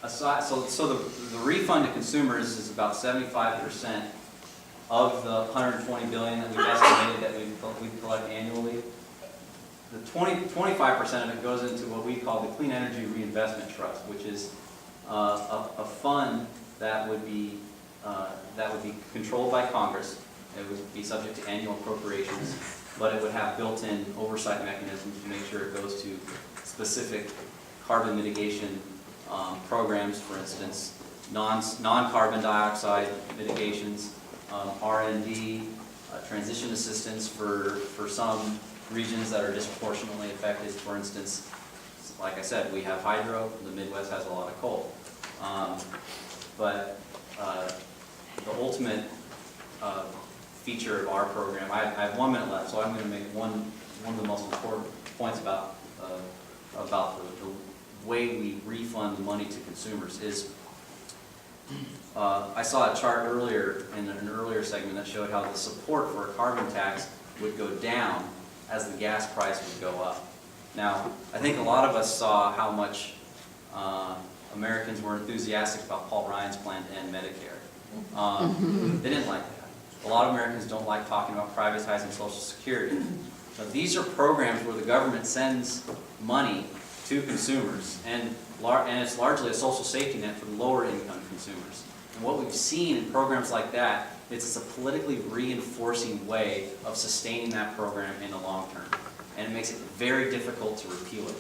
So the refund to consumers is about 75% of the 120 billion that we've estimated that we collect annually. The 25% of it goes into what we call the Clean Energy Reinvestment Trust, which is a fund that would be controlled by Congress. It would be subject to annual appropriations, but it would have built-in oversight mechanisms to make sure it goes to specific carbon mitigation programs, for instance, non-carbon dioxide mitigations, R&D, transition assistance for some regions that are disproportionately affected. For instance, like I said, we have hydro, the Midwest has a lot of coal. But the ultimate feature of our program, I have 1 minute left, so I'm going to make one of the most important points about the way we refund the money to consumers is, I saw a chart earlier in an earlier segment that showed how the support for a carbon tax would go down as the gas price would go up. Now, I think a lot of us saw how much Americans were enthusiastic about Paul Ryan's plan to end Medicare. They didn't like that. A lot of Americans don't like talking about privatizing Social Security. So these are programs where the government sends money to consumers, and it's largely a social safety net for lower income consumers. And what we've seen in programs like that, it's a politically reinforcing way of sustaining that program in the long term. And it makes it very difficult to repeal it.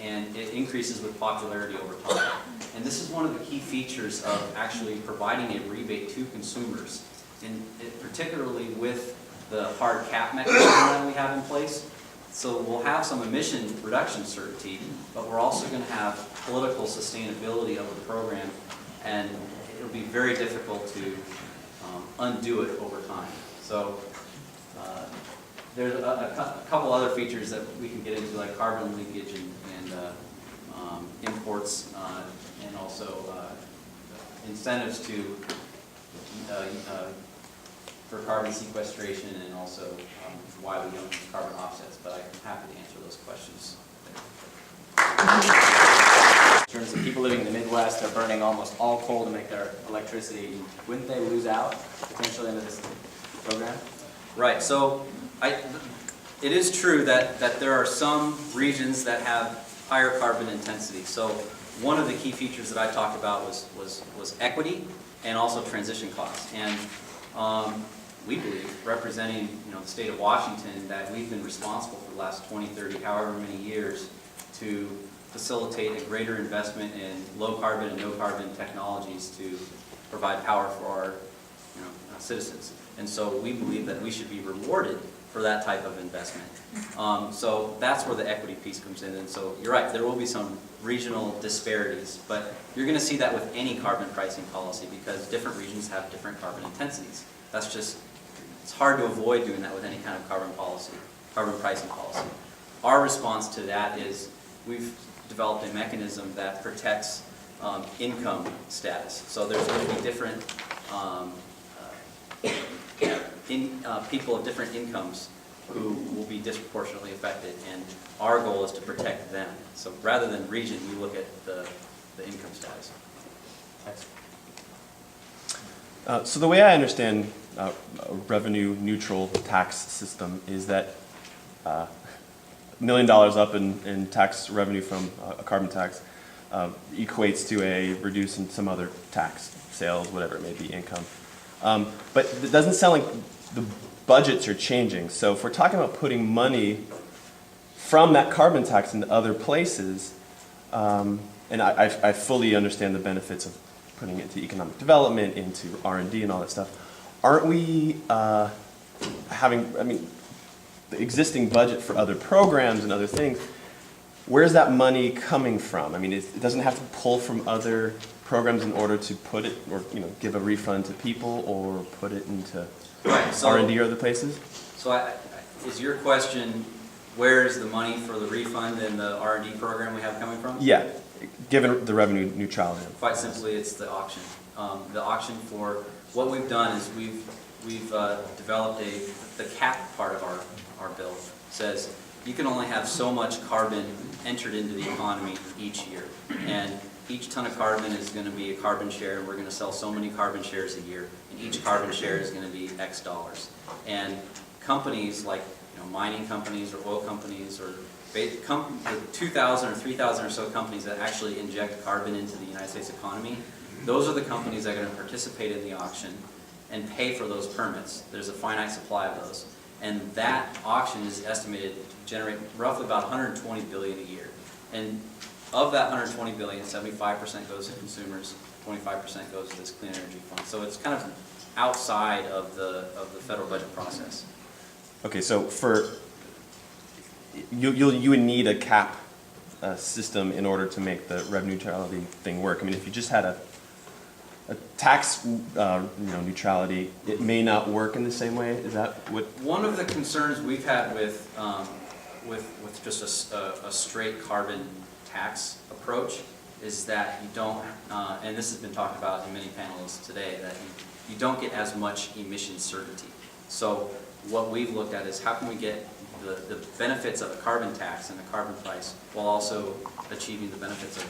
And it increases with popularity over time. And this is one of the key features of actually providing a rebate to consumers, particularly with the hard cap mechanism that we have in place. So we'll have some emission reduction certainty, but we're also going to have political sustainability of the program, and it'll be very difficult to undo it over time. So there's a couple other features that we can get into, like carbon leakage and imports, and also incentives for carbon sequestration, and also why we don't use carbon offsets, but I'm happy to answer those questions. In terms of people living in the Midwest, they're burning almost all coal to make their electricity. Wouldn't they lose out potentially under this program? Right, so it is true that there are some regions that have higher carbon intensity. So one of the key features that I talked about was equity and also transition costs. And we believe, representing the state of Washington, that we've been responsible for the last 20, 30, however many years to facilitate a greater investment in low carbon and no carbon technologies to provide power for our citizens. And so we believe that we should be rewarded for that type of investment. So that's where the equity piece comes in. And so you're right, there will be some regional disparities, but you're going to see that with any carbon pricing policy because different regions have different carbon intensities. That's just, it's hard to avoid doing that with any kind of carbon pricing policy. Our response to that is we've developed a mechanism that protects income status. So there's going to be different people of different incomes who will be disproportionately affected, and our goal is to protect them. So rather than region, we look at the income status. So the way I understand a revenue neutral tax system is that $1 million up in tax revenue from a carbon tax equates to a reduce in some other tax, sales, whatever it may be, income. But it doesn't sound like the budgets are changing. So if we're talking about putting money from that carbon tax into other places, and I fully understand the benefits of putting it into economic development, into R&D and all that stuff, aren't we having, the existing budget for other programs and other things, where's that money coming from? I mean, it doesn't have to pull from other programs in order to put it, or give a refund to people, or put it into R&D or other places? So is your question, where is the money for the refund and the R&D program we have coming from? Yeah, given the revenue neutrality. Quite simply, it's the auction. The auction for, what we've done is we've developed the cap part of our bill says you can only have so much carbon entered into the economy each year. And each ton of carbon is going to be a carbon share, and we're going to sell so many carbon shares a year, and each carbon share is going to be X dollars. And companies like, mining companies or oil companies or the 2,000 or 3,000 or so companies that actually inject carbon into the United States economy, those are the companies that are going to participate in the auction and pay for those permits. There's a finite supply of those. And that auction is estimated to generate roughly about 120 billion a year. And of that 120 billion, 75% goes to consumers, 25% goes to this clean energy fund. So it's kind of outside of the federal budget process. Okay, so you would need a cap system in order to make the revenue neutrality thing work. I mean, if you just had a tax neutrality, it may not work in the same way. Is that what? One of the concerns we've had with just a straight carbon tax approach is that you don't, and this has been talked about in many panels today, that you don't get as much emission certainty. So what we've looked at is how can we get the benefits of a carbon tax and a carbon price while also achieving the benefits of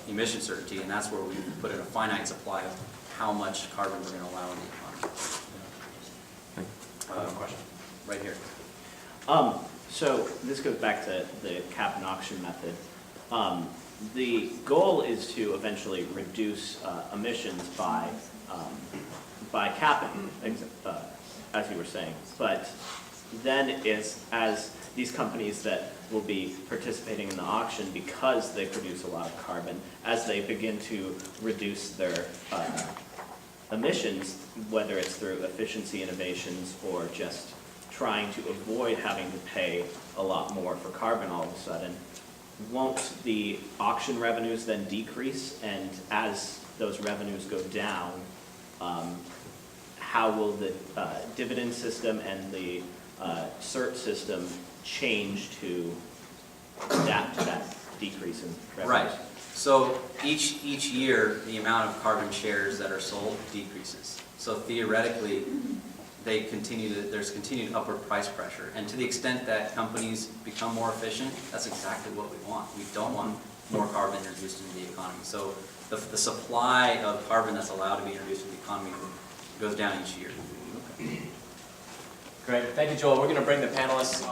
emission certainty, and that's where we put in a finite supply of how much carbon we're going to allow in the economy. Question. Right here. So this goes back to the cap and auction method. The goal is to eventually reduce emissions by capping, as you were saying. But then as these companies that will be participating in the auction, because they produce a lot of carbon, as they begin to reduce their emissions, whether it's through efficiency innovations or just trying to avoid having to pay a lot more for carbon all of a sudden, won't the auction revenues then decrease? And as those revenues go down, how will the dividend system and the cert system change to adapt to that decrease in revenues? Right. So each year, the amount of carbon shares that are sold decreases. So theoretically, there's continued upward price pressure. And to the extent that companies become more efficient, that's exactly what we want. We don't want more carbon introduced into the economy. So the supply of carbon that's allowed to be introduced into the economy goes down each year. Great. Thank you, Joel. We're going to bring the panelists